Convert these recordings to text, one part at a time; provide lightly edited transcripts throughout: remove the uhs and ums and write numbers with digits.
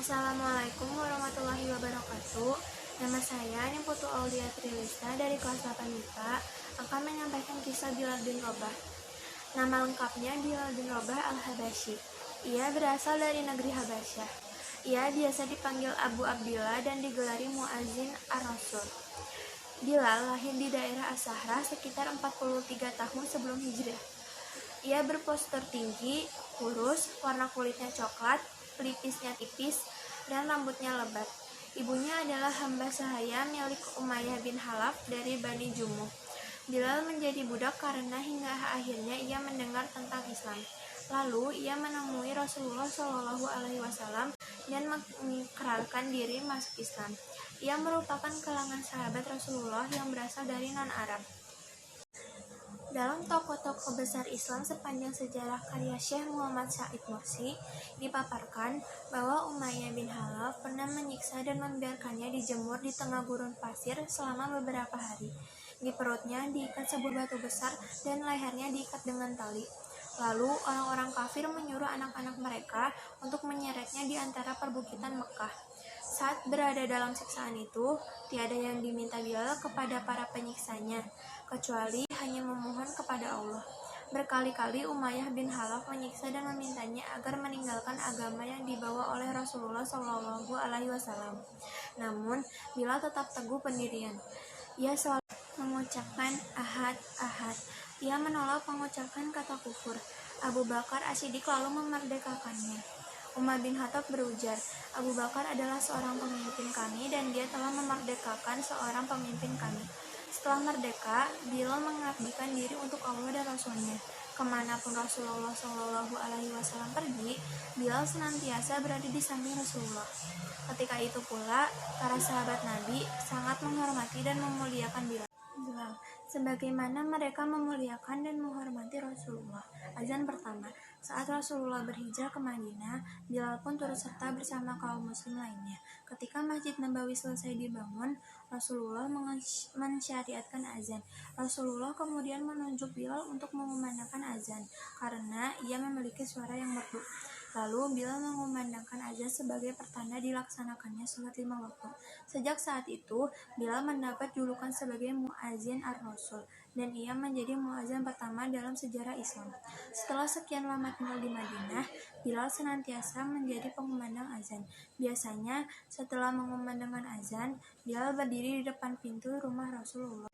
Assalamualaikum warahmatullahi wabarakatuh. Nama saya Nimputu Aulia Trilista dari kelas 8 MIPA akan menyampaikan kisah Bilal bin Rabah. Nama lengkapnya Bilal bin Rabah al-Habasyi. Ia berasal dari negeri Habasyah. Ia biasa dipanggil Abu Abdillah dan digelari Muazzin ar-Rasul. Bilal lahir di daerah As-Sahra sekitar 43 tahun sebelum Hijrah. Ia berpostur tinggi, kurus, warna kulitnya coklat, pelipisnya tipis, dan rambutnya lebat. Ibunya adalah hamba sahaya milik Umayyah bin Khalaf dari Bani Jumuh. Bilal menjadi budak karena hingga akhirnya ia mendengar tentang Islam. Lalu ia menemui Rasulullah SAW dan mengikrarkan diri masuk Islam. Ia merupakan kalangan sahabat Rasulullah yang berasal dari non-Arab. Dalam tokoh-tokoh besar Islam sepanjang sejarah karya Syekh Muhammad Said Nursi dipaparkan bahwa Umayyah bin Khalaf pernah menyiksa dan membiarkannya dijemur di tengah gurun pasir selama beberapa hari. Di perutnya diikat sebuah batu besar dan lehernya diikat dengan tali. Lalu orang-orang kafir menyuruh anak-anak mereka untuk menyeretnya di antara perbukitan Mekah. Saat berada dalam siksaan itu, tiada yang diminta Bilal kepada para penyiksanya, kecuali hanya memohon kepada Allah. Berkali-kali Umayyah bin Khalaf menyiksa dan memintanya agar meninggalkan agama yang dibawa oleh Rasulullah SAW. Namun, Bilal tetap teguh pendirian. Ia selalu mengucapkan ahad, ahad. Ia menolak mengucapkan kata kufur. Abu Bakar As-Siddiq lalu memerdekakannya. Umar bin Khattab berujar, Abu Bakar adalah seorang pemimpin kami dan dia telah memerdekakan seorang pemimpin kami. Setelah merdeka, Bilal mengabdikan diri untuk Allah dan Rasulnya. Kemanapun Rasulullah SAW pergi, Bilal senantiasa berada di samping Rasulullah. Ketika itu pula, para sahabat Nabi sangat menghormati dan memuliakan Bilal, sebagaimana mereka memuliakan dan menghormati Rasulullah. Azan pertama, saat Rasulullah berhijrah ke Madinah, Bilal pun turut serta bersama kaum muslim lainnya. Ketika Masjid Nabawi selesai dibangun, Rasulullah mensyariatkan azan. Rasulullah kemudian menunjuk Bilal untuk mengumandangkan azan, karena ia memiliki suara yang merdu. Lalu Bilal mengumandangkan azan sebagai pertanda dilaksanakannya sholat 5 waktu. Sejak saat itu, Bilal mendapat julukan sebagai Muazzin ar-Rasul, dan ia menjadi muazzin pertama dalam sejarah Islam. Setelah sekian lama tinggal di Madinah, Bilal senantiasa menjadi pengumandang azan. Biasanya, setelah mengumandangkan azan, Bilal berdiri di depan pintu rumah Rasulullah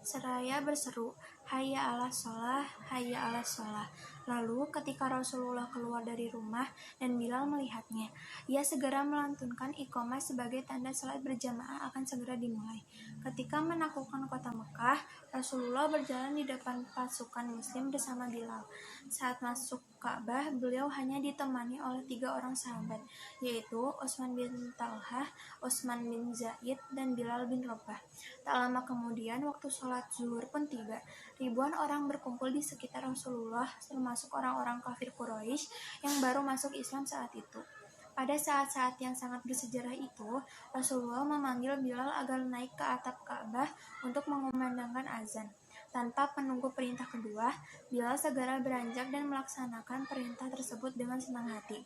seraya berseru, hayya ala sholah, hayya ala sholah. Lalu ketika Rasulullah keluar dari rumah dan Bilal melihatnya, ia segera melantunkan iqamah sebagai tanda salat berjamaah akan segera dimulai. Ketika menaklukkan kota Mekah, Rasulullah berjalan di depan pasukan muslim bersama Bilal. Saat masuk Ka'bah, beliau hanya ditemani oleh 3 orang sahabat, yaitu Utsman bin Talhah, Utsman bin Zaid, dan Bilal bin Rabah. Tak lama kemudian, waktu sholat zuhur pun tiba. Ribuan orang berkumpul di sekitar Rasulullah, termasuk orang-orang kafir Quraisy yang baru masuk Islam saat itu. Pada saat-saat yang sangat bersejarah itu, Rasulullah memanggil Bilal agar naik ke atap Ka'bah untuk mengumandangkan azan. Tanpa menunggu perintah kedua, Bilal segera beranjak dan melaksanakan perintah tersebut dengan senang hati.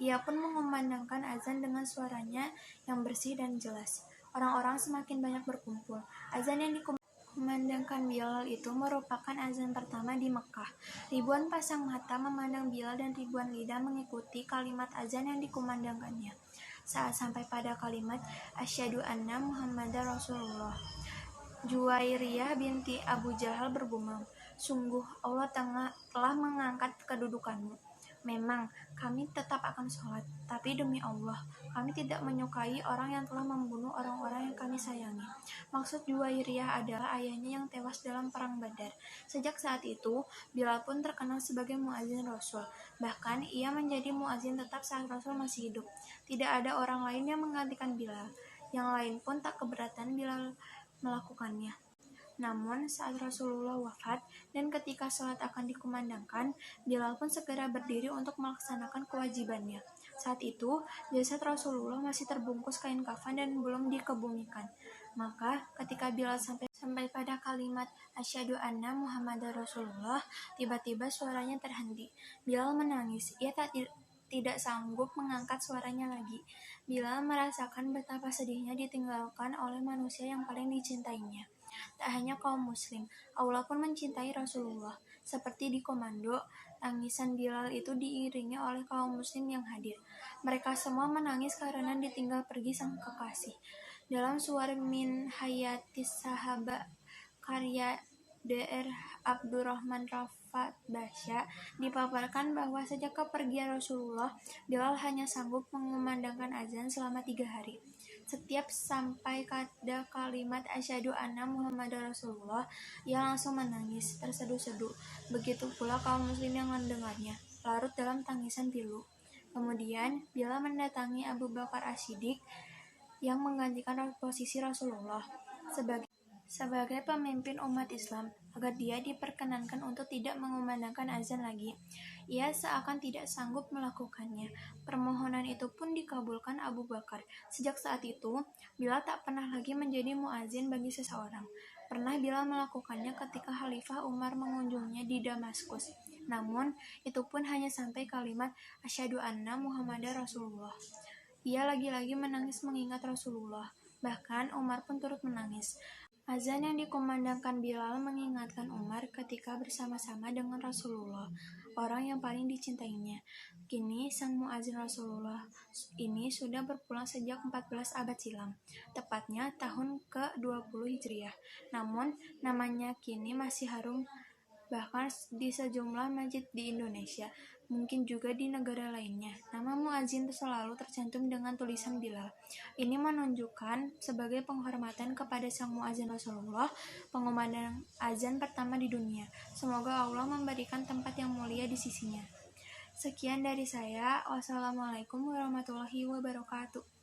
Ia pun mengumandangkan azan dengan suaranya yang bersih dan jelas. Orang-orang semakin banyak berkumpul. Azan yang dikumandangkan Bilal itu merupakan azan pertama di Mekah. Ribuan pasang mata memandang Bilal dan ribuan lidah mengikuti kalimat azan yang dikumandangkannya. Saat sampai pada kalimat Asyhadu anna Muhammadar Rasulullah, Juwairiyah binti Abu Jahal bergumam, sungguh Allah telah mengangkat kedudukanmu. Memang kami tetap akan sholat, tapi demi Allah, kami tidak menyukai orang yang telah membunuh orang-orang yang kami sayangi. Maksud Juwairiyah adalah ayahnya yang tewas dalam perang Badar. Sejak saat itu, Bilal pun terkenal sebagai muazzin Rasul. Bahkan ia menjadi muazzin tetap saat Rasul masih hidup. Tidak ada orang lain yang menggantikan Bilal. Yang lain pun tak keberatan Bilal melakukannya. Namun, saat Rasulullah wafat dan ketika sholat akan dikumandangkan, Bilal pun segera berdiri untuk melaksanakan kewajibannya. Saat itu, jasad Rasulullah masih terbungkus kain kafan dan belum dikebumikan. Maka, ketika Bilal sampai pada kalimat Asyhadu anna Muhammadar Rasulullah, tiba-tiba suaranya terhenti. Bilal menangis. tidak sanggup mengangkat suaranya lagi. Bilal merasakan betapa sedihnya ditinggalkan oleh manusia yang paling dicintainya. Tak hanya kaum muslim, Allah pun mencintai Rasulullah. Seperti di komando, tangisan Bilal itu diiringi oleh kaum muslim yang hadir. Mereka semua menangis karena ditinggal pergi sang kekasih. Dalam suara Min Hayatis Sahaba karya Dr. Abdurrahman Rafat Basya dipaparkan bahwa sejak kepergian Rasulullah, Bilal hanya sanggup mengumandangkan azan selama 3 hari. Setiap sampai pada kalimat asyhadu anna Muhammadar Rasulullah, ia langsung menangis terseduh-seduh. Begitu pula kaum muslim yang mendengarnya, larut dalam tangisan pilu. Kemudian, Bilal mendatangi Abu Bakar As-Siddiq yang menggantikan posisi Rasulullah sebagai pemimpin umat Islam, agar dia diperkenankan untuk tidak mengumandangkan azan lagi. Ia seakan tidak sanggup melakukannya. Permohonan itu pun dikabulkan Abu Bakar. Sejak saat itu, Bilal tak pernah lagi menjadi muazin bagi seseorang. Pernah Bilal melakukannya ketika Khalifah Umar mengunjunginya di Damaskus. Namun, itu pun hanya sampai kalimat asyhadu anna Muhammadar Rasulullah. Ia lagi-lagi menangis mengingat Rasulullah. Bahkan Umar pun turut menangis. Azan yang dikumandangkan Bilal mengingatkan Umar ketika bersama-sama dengan Rasulullah, orang yang paling dicintainya. Kini sang muazin Rasulullah ini sudah berpulang sejak 14 abad silam, tepatnya tahun ke-20 Hijriah. Namun, namanya kini masih harum bahkan di sejumlah masjid di Indonesia, mungkin juga di negara lainnya. Nama muazin selalu tercantum dengan tulisan Bilal. Ini menunjukkan sebagai penghormatan kepada sang muazin Rasulullah, pengumandang azan pertama di dunia. Semoga Allah memberikan tempat yang mulia di sisinya. Sekian dari saya. Wassalamualaikum warahmatullahi wabarakatuh.